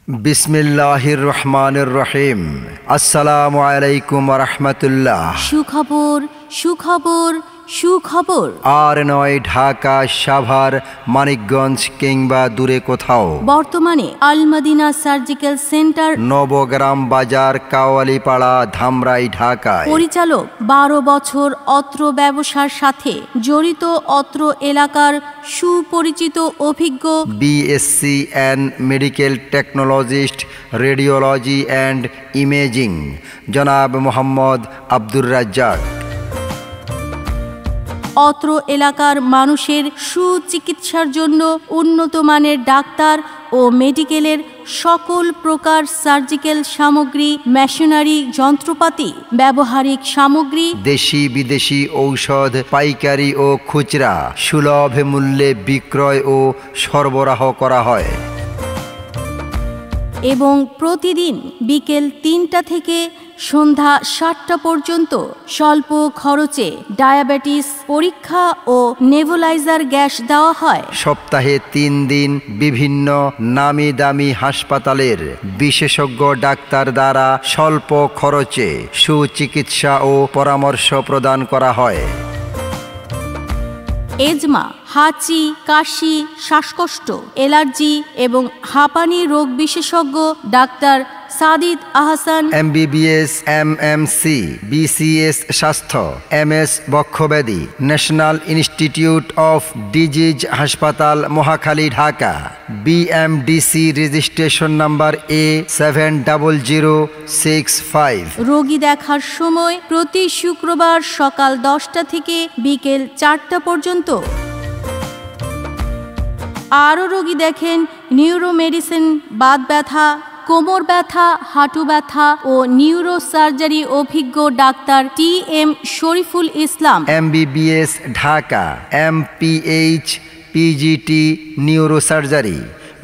বিসমিল্লাহির রহমানির রহিম। আসসালামু আলাইকুম ওয়া রাহমাতুল্লাহ। সুখবর সুখবর সুখবর। আর নয় ঢাকা, সাভার, মানিকগঞ্জ কিংবা দূরে কোথাও, বর্তমানে আল মদিনা সার্জিক্যাল সেন্টার, নবগ্রাম বাজার, কাওয়ালিপাড়া, ধামরাই, ঢাকায়। পরিচালক 12 বছর অত্র ব্যবসার সাথে জড়িত, অত্র এলাকার সুপরিচিত অভিজ্ঞ BSc and medical technologist, radiology and imaging, জনাব মোহাম্মদ আব্দুর রাজ্জাক। অত্র এলাকার মানুষের সুচিকিৎসার জন্য উন্নত মানের ডাক্তার ও মেডিকেলের সকল প্রকার সার্জিক্যাল সামগ্রী, মেশিনারি, যন্ত্রপাতি, ব্যবহারিক সামগ্রী, দেশি বিদেশি ঔষধ পাইকারি ও খুচরা সুলভ মূল্যে বিক্রয় ও সরবরাহ করা হয় এবং প্রতিদিন বিকেল 3টা থেকে সন্ধ্যা 7টা পর্যন্ত স্বল্প খরচে ডায়াবেটিস পরীক্ষা ও নেবুলাইজার গ্যাস দেওয়া হয়। সপ্তাহে 3 দিন বিভিন্ন নামি দামি হাসপাতালের বিশেষজ্ঞ ডাক্তার দ্বারা স্বল্প খরচে সুচিকিৎসা ও পরামর্শ প্রদান করা হয়। এজমা, হাঁচি, কাশি, শ্বাসকষ্ট, অ্যালার্জি এবং হাঁপানি রোগ বিশেষজ্ঞ doctor Sadid Ahsan, MBBS, MMC, BCS স্বাস্থ্য, এমএস বক্ষব্যাধি, ন্যাশনাল ইনস্টিটিউট অফ ডিজিজ হাসপাতাল, Mohakhali, Dhaka. BMDC registration number A700655। রোগী দেখার সময় প্রতি শুক্রবার সকাল 10টা থেকে বিকেল 4টা পর্যন্ত। আরও রোগী দেখেন নিউরো মেডিসিন, বাত ব্যথা, কোমর ব্যথা, হাঁটু ব্যথা ও নিউরো সার্জারি অভিজ্ঞ doctor TM Shariful Islam, MBBS, Dhaka. MPH, PGT, neuro surgery,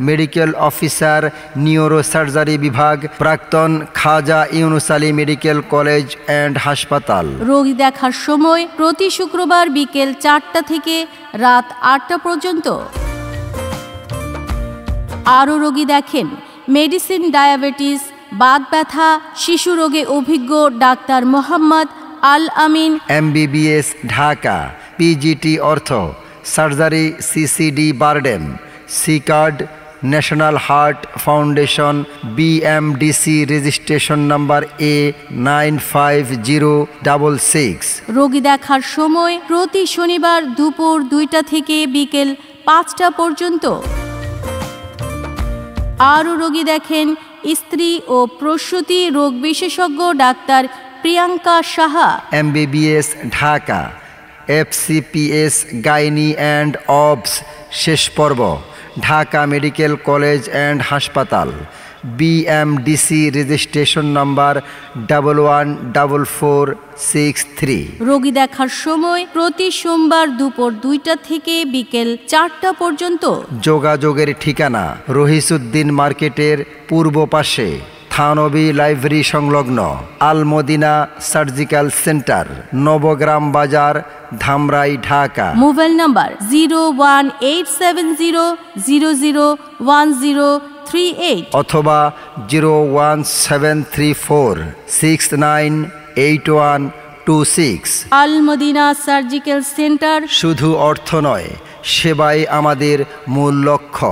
medical officer, neuro surgery বিভাগ, প্রাক্তন Khaja Yunus Ali medical college and হাসপাতাল। রোগী দেখার সময় প্রতি শুক্রবার বিকেল 4টা থেকে রাত 8টা পর্যন্ত। আরও রোগী দেখেন মেডিসিন, ডায়াবেটিস, বাত ব্যথা, শিশু রোগে অভিজ্ঞ doctor Mohammad Al Amin, MBBS, Dhaka. PGT ortho surgery, CCD BIRDEM, সিকার্ড, National Heart Foundation, BMDC registration number A95066। রোগী দেখার সময় প্রতি শনিবার দুপুর 2টা থেকে বিকেল 5টা পর্যন্ত। আরও রোগী দেখেন স্ত্রী ও প্রসূতি রোগ বিশেষজ্ঞ doctor Priyanka Saha, MBBS, Dhaka. FCPS gynae and অবস শেষ পর্ব, ঢাকা মেডিকেল কলেজ অ্যান্ড হাসপাতাল। BMDC registration number 114463। রোগী দেখার সময় প্রতি সোমবার দুপুর 2টা থেকে বিকেল 4টা পর্যন্ত। যোগাযোগের ঠিকানা রহিসউদ্দিন মার্কেটের পূর্ব পাশে, থানবী লাইব্রেরি সংলগ্ন, আল মদিনা সার্জিক্যাল সেন্টার, নবগ্রাম বাজার, ধামরাই, ঢাকা। মোবাইল নাম্বার 01870001038 অথবা 01734698126। আল মদিনা সার্জিক্যাল সেন্টার। শুধু অর্থ নয়, সেবাই আমাদের মূল লক্ষ্য।